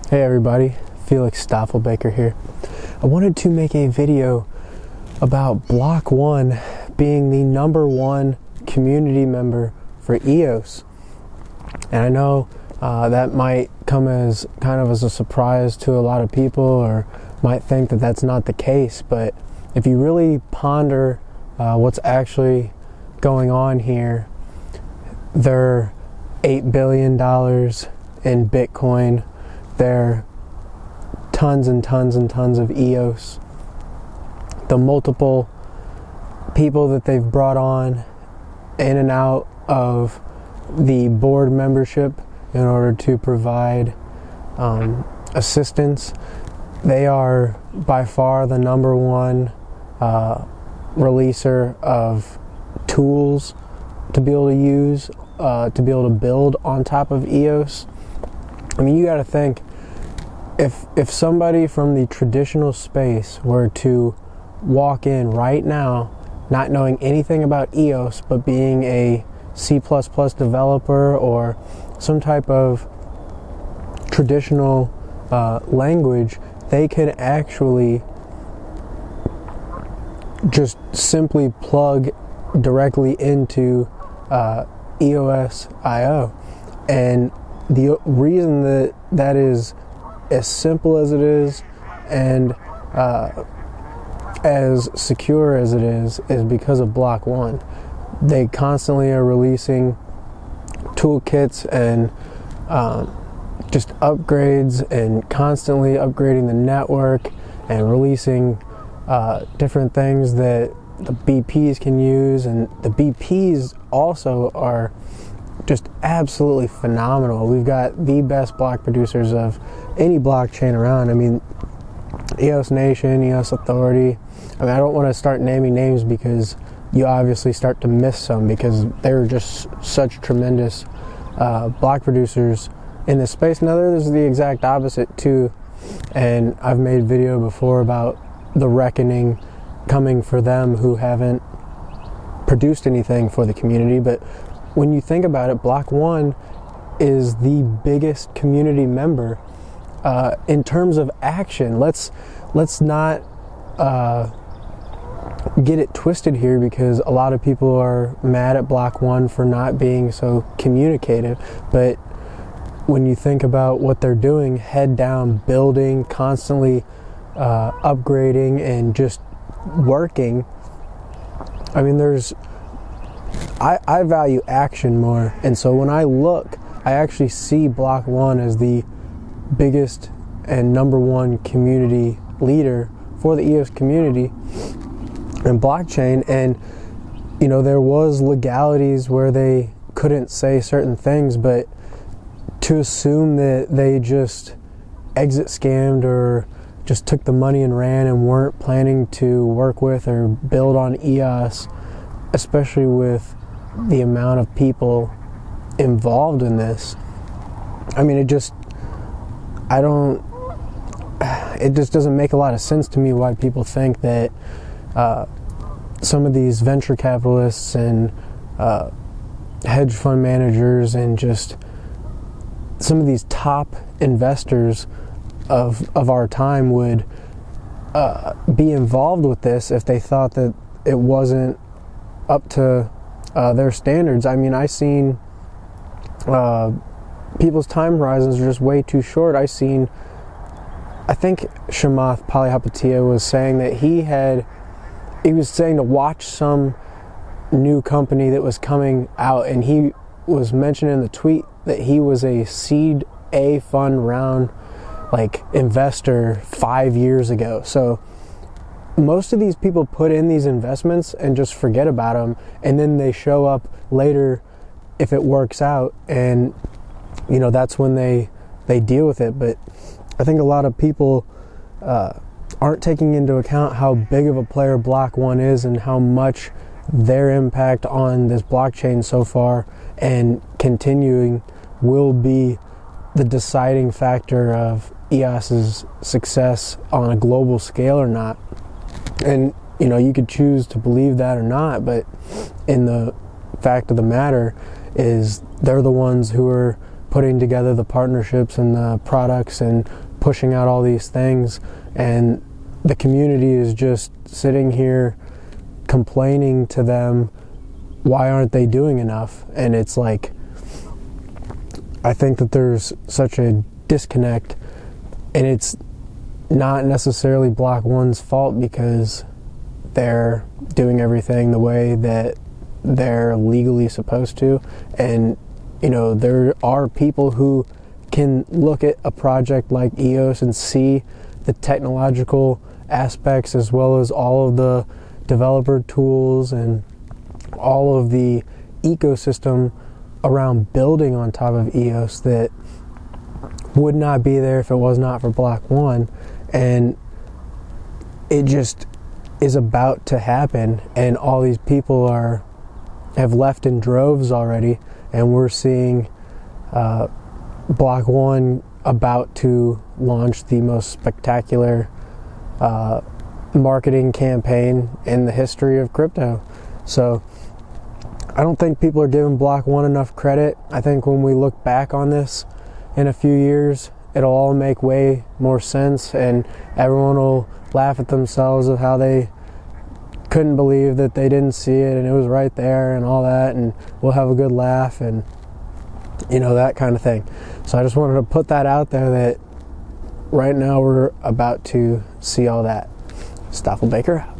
Hey everybody, Felix Staffelbaker here. I wanted to make a video about Block 1 being the #1 community member for EOS. And I know that might come as kind of as a surprise to a lot of people, or might think that that's not the case, but if you really ponder what's actually going on here, they're $8 billion in Bitcoin. There are tons and tons and tons of EOS. The multiple people that they've brought on in and out of the board membership in order to provide assistance. They are by far the #1 releaser of tools to be able to use, to be able to build on top of EOS. I mean, you got to think, if somebody from the traditional space were to walk in right now, not knowing anything about EOS, but being a C++ developer or some type of traditional language, they could actually just simply plug directly into EOS IO. And the reason that that is as simple as it is and as secure as it is because of Block 1. They constantly are releasing toolkits and just upgrades, and constantly upgrading the network and releasing different things that the BPs can use. And the BPs also are just absolutely phenomenal. We've got the best block producers of any blockchain around. I mean, EOS Nation, EOS Authority. I mean, I don't want to start naming names because you obviously start to miss some, because they're just such tremendous block producers in this space. Now there's the exact opposite too, and I've made video before about the reckoning coming for them who haven't produced anything for the community. But when you think about it, Block 1 is the biggest community member in terms of action. Let's not get it twisted here, because a lot of people are mad at Block 1 for not being so communicative. But when you think about what they're doing, head down, building, constantly upgrading, and just working, I mean, I value action more. And so when I look, I actually see Block 1 as the biggest and #1 community leader for the EOS community and blockchain. And you know, there was legalities where they couldn't say certain things, but to assume that they just exit scammed or just took the money and ran and weren't planning to work with or build on EOS, especially with the amount of people involved in this, I mean, it just doesn't make a lot of sense to me why people think that some of these venture capitalists and hedge fund managers and just some of these top investors of our time would be involved with this if they thought that it wasn't up to their standards. I mean, I've seen people's time horizons are just way too short. I think Chamath Palihapitiya was saying that he was saying to watch some new company that was coming out, and he was mentioning in the tweet that he was a seed A fund round investor 5 years ago. So most of these people put in these investments and just forget about them, and then they show up later if it works out, and you know, that's when they deal with it. But I think a lot of people aren't taking into account how big of a player Block 1 is and how much their impact on this blockchain so far and continuing will be the deciding factor of EOS's success on a global scale or not. And you know, you could choose to believe that or not, but in the fact of the matter is they're the ones who are putting together the partnerships and the products and pushing out all these things, and the community is just sitting here complaining to them, why aren't they doing enough? And it's like, I think that there's such a disconnect, and it's not necessarily Block One's fault because they're doing everything the way that they're legally supposed to. And you know, there are people who can look at a project like EOS and see the technological aspects as well as all of the developer tools and all of the ecosystem around building on top of EOS that would not be there if it was not for Block One. And it just is about to happen, and all these people have left in droves already, and we're seeing Block One about to launch the most spectacular marketing campaign in the history of crypto. So I don't think people are giving Block One enough credit. I think when we look back on this in a few years, it'll all make way more sense, and everyone will laugh at themselves of how they couldn't believe that they didn't see it and it was right there and all that, and we'll have a good laugh and you know, that kind of thing. So I just wanted to put that out there that right now we're about to see all that. Staffelbaker out.